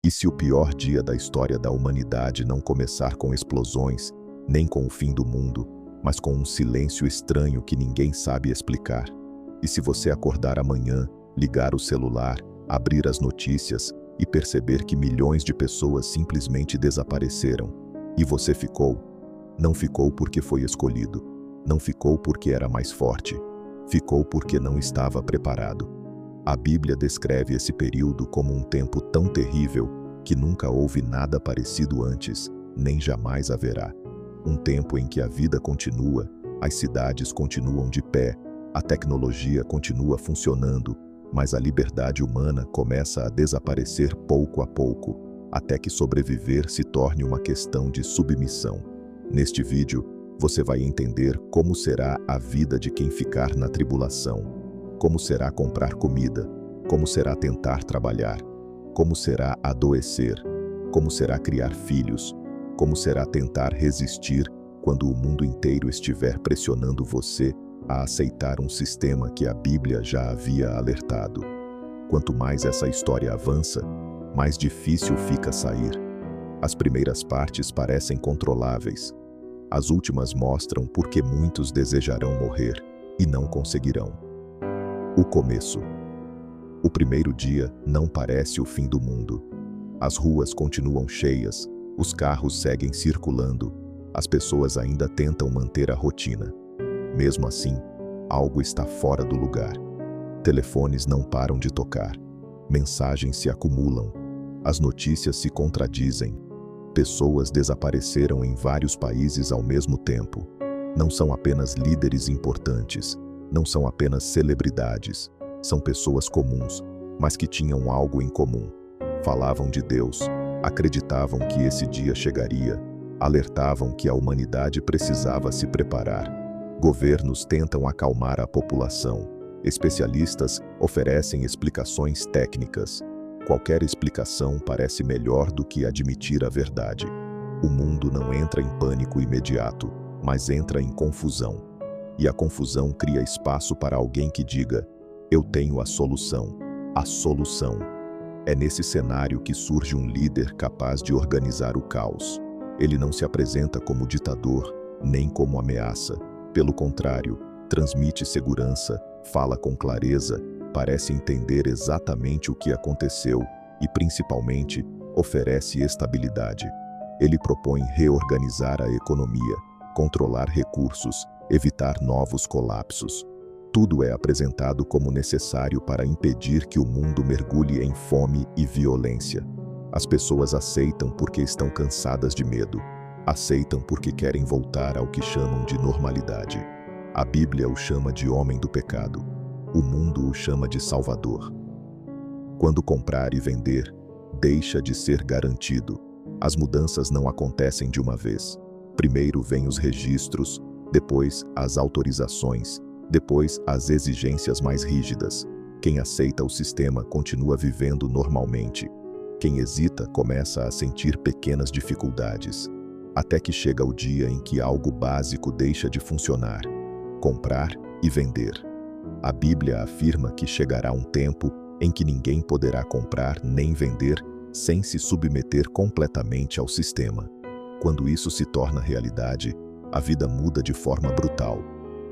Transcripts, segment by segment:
E se o pior dia da história da humanidade não começar com explosões, nem com o fim do mundo, mas com um silêncio estranho que ninguém sabe explicar? E se você acordar amanhã, ligar o celular, abrir as notícias e perceber que milhões de pessoas simplesmente desapareceram, e você ficou? Não ficou porque foi escolhido, não ficou porque era mais forte, ficou porque não estava preparado. A Bíblia descreve esse período como um tempo tão terrível que nunca houve nada parecido antes, nem jamais haverá. Um tempo em que a vida continua, as cidades continuam de pé, a tecnologia continua funcionando, mas a liberdade humana começa a desaparecer pouco a pouco, até que sobreviver se torne uma questão de submissão. Neste vídeo, você vai entender como será a vida de quem ficar na tribulação, como será comprar comida, como será tentar trabalhar, como será adoecer, como será criar filhos, como será tentar resistir quando o mundo inteiro estiver pressionando você a aceitar um sistema que a Bíblia já havia alertado. Quanto mais essa história avança, mais difícil fica sair. As primeiras partes parecem controláveis. As últimas mostram por que muitos desejarão morrer e não conseguirão. O começo. O primeiro dia não parece o fim do mundo. As ruas continuam cheias, os carros seguem circulando, as pessoas ainda tentam manter a rotina. Mesmo assim, algo está fora do lugar. Telefones não param de tocar. Mensagens se acumulam. As notícias se contradizem. Pessoas desapareceram em vários países ao mesmo tempo. Não são apenas líderes importantes, não são apenas celebridades. São pessoas comuns, mas que tinham algo em comum. Falavam de Deus, acreditavam que esse dia chegaria, alertavam que a humanidade precisava se preparar. Governos tentam acalmar a população. Especialistas oferecem explicações técnicas. Qualquer explicação parece melhor do que admitir a verdade. O mundo não entra em pânico imediato, mas entra em confusão. E a confusão cria espaço para alguém que diga: eu tenho a solução. A solução. É nesse cenário que surge um líder capaz de organizar o caos. Ele não se apresenta como ditador, nem como ameaça. Pelo contrário, transmite segurança, fala com clareza, parece entender exatamente o que aconteceu e, principalmente, oferece estabilidade. Ele propõe reorganizar a economia, controlar recursos, evitar novos colapsos. Tudo é apresentado como necessário para impedir que o mundo mergulhe em fome e violência. As pessoas aceitam porque estão cansadas de medo. Aceitam porque querem voltar ao que chamam de normalidade. A Bíblia o chama de homem do pecado. O mundo o chama de salvador. Quando comprar e vender, deixa de ser garantido. As mudanças não acontecem de uma vez. Primeiro vêm os registros, depois as autorizações, depois as exigências mais rígidas. Quem aceita o sistema continua vivendo normalmente. Quem hesita começa a sentir pequenas dificuldades, até que chega o dia em que algo básico deixa de funcionar: comprar e vender. A Bíblia afirma que chegará um tempo em que ninguém poderá comprar nem vender sem se submeter completamente ao sistema. Quando isso se torna realidade, a vida muda de forma brutal.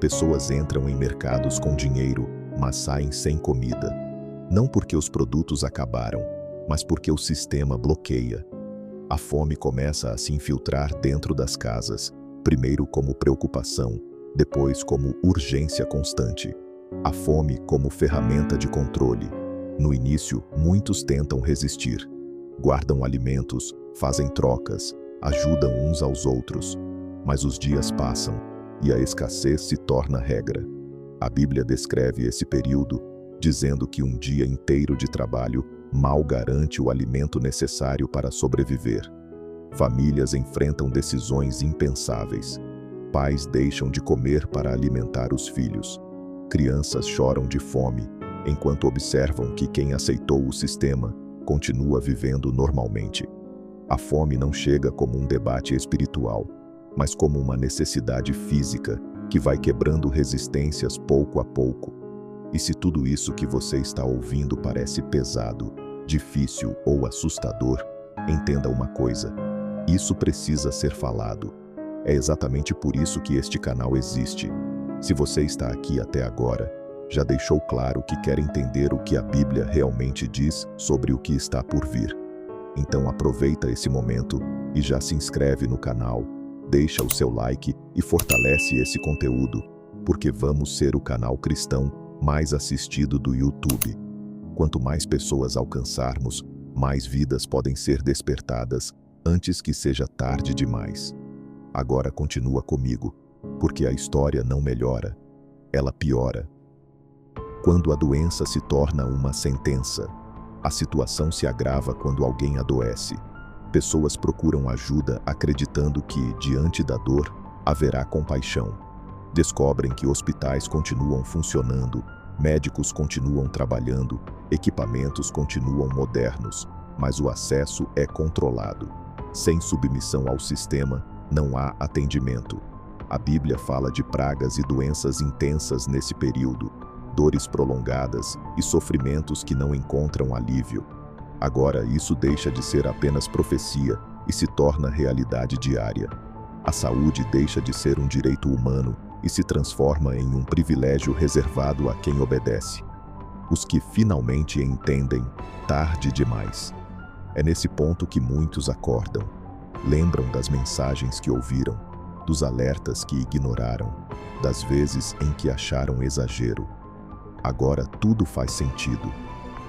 Pessoas entram em mercados com dinheiro, mas saem sem comida. Não porque os produtos acabaram, mas porque o sistema bloqueia. A fome começa a se infiltrar dentro das casas, primeiro como preocupação, depois como urgência constante. A fome como ferramenta de controle. No início, muitos tentam resistir. Guardam alimentos, fazem trocas, ajudam uns aos outros. Mas os dias passam e a escassez se torna regra. A Bíblia descreve esse período dizendo que um dia inteiro de trabalho mal garante o alimento necessário para sobreviver. Famílias enfrentam decisões impensáveis. Pais deixam de comer para alimentar os filhos. Crianças choram de fome, enquanto observam que quem aceitou o sistema continua vivendo normalmente. A fome não chega como um debate espiritual, mas como uma necessidade física que vai quebrando resistências pouco a pouco. E se tudo isso que você está ouvindo parece pesado, difícil ou assustador, entenda uma coisa: isso precisa ser falado. É exatamente por isso que este canal existe. Se você está aqui até agora, já deixou claro que quer entender o que a Bíblia realmente diz sobre o que está por vir. Então aproveita esse momento e já se inscreve no canal, deixa o seu like e fortalece esse conteúdo, porque vamos ser o canal cristão mais assistido do YouTube. Quanto mais pessoas alcançarmos, mais vidas podem ser despertadas antes que seja tarde demais. Agora continua comigo, porque a história não melhora, ela piora. Quando a doença se torna uma sentença, a situação se agrava quando alguém adoece. Pessoas procuram ajuda acreditando que, diante da dor, haverá compaixão. Descobrem que hospitais continuam funcionando, médicos continuam trabalhando, equipamentos continuam modernos, mas o acesso é controlado. Sem submissão ao sistema, não há atendimento. A Bíblia fala de pragas e doenças intensas nesse período, dores prolongadas e sofrimentos que não encontram alívio. Agora isso deixa de ser apenas profecia e se torna realidade diária. A saúde deixa de ser um direito humano e se transforma em um privilégio reservado a quem obedece. Os que finalmente entendem, tarde demais. É nesse ponto que muitos acordam. Lembram das mensagens que ouviram, dos alertas que ignoraram, das vezes em que acharam exagero. Agora tudo faz sentido,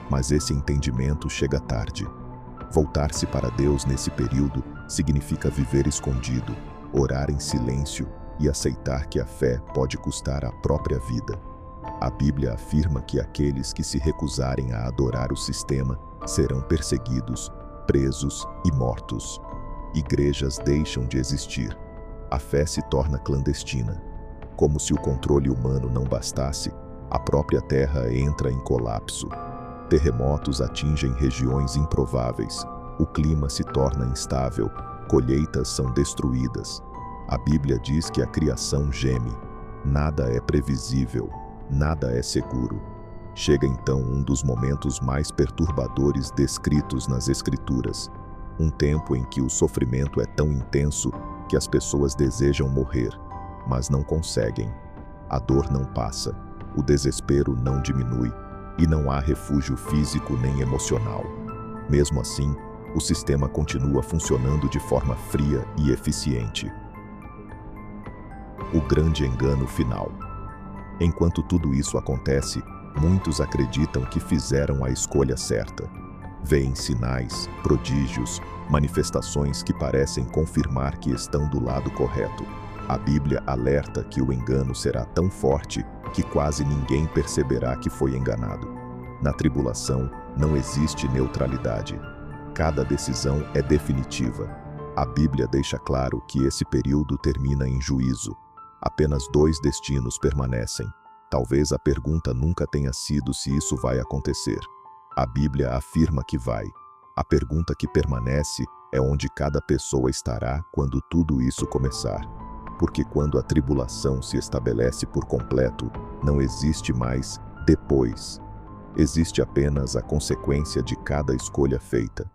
mas esse entendimento chega tarde. Voltar-se para Deus nesse período significa viver escondido, orar em silêncio e aceitar que a fé pode custar a própria vida. A Bíblia afirma que aqueles que se recusarem a adorar o sistema serão perseguidos, presos e mortos. Igrejas deixam de existir. A fé se torna clandestina. Como se o controle humano não bastasse, a própria terra entra em colapso. Terremotos atingem regiões improváveis. O clima se torna instável. Colheitas são destruídas. A Bíblia diz que a criação geme. Nada é previsível. Nada é seguro. Chega então um dos momentos mais perturbadores descritos nas Escrituras. Um tempo em que o sofrimento é tão intenso que as pessoas desejam morrer, mas não conseguem. A dor não passa, o desespero não diminui, e não há refúgio físico nem emocional. Mesmo assim, o sistema continua funcionando de forma fria e eficiente. O grande engano final. Enquanto tudo isso acontece, muitos acreditam que fizeram a escolha certa. Veem sinais, prodígios, manifestações que parecem confirmar que estão do lado correto. A Bíblia alerta que o engano será tão forte que quase ninguém perceberá que foi enganado. Na tribulação, não existe neutralidade. Cada decisão é definitiva. A Bíblia deixa claro que esse período termina em juízo. Apenas 2 destinos permanecem. Talvez a pergunta nunca tenha sido se isso vai acontecer. A Bíblia afirma que vai. A pergunta que permanece é onde cada pessoa estará quando tudo isso começar. Porque quando a tribulação se estabelece por completo, não existe mais depois. Existe apenas a consequência de cada escolha feita.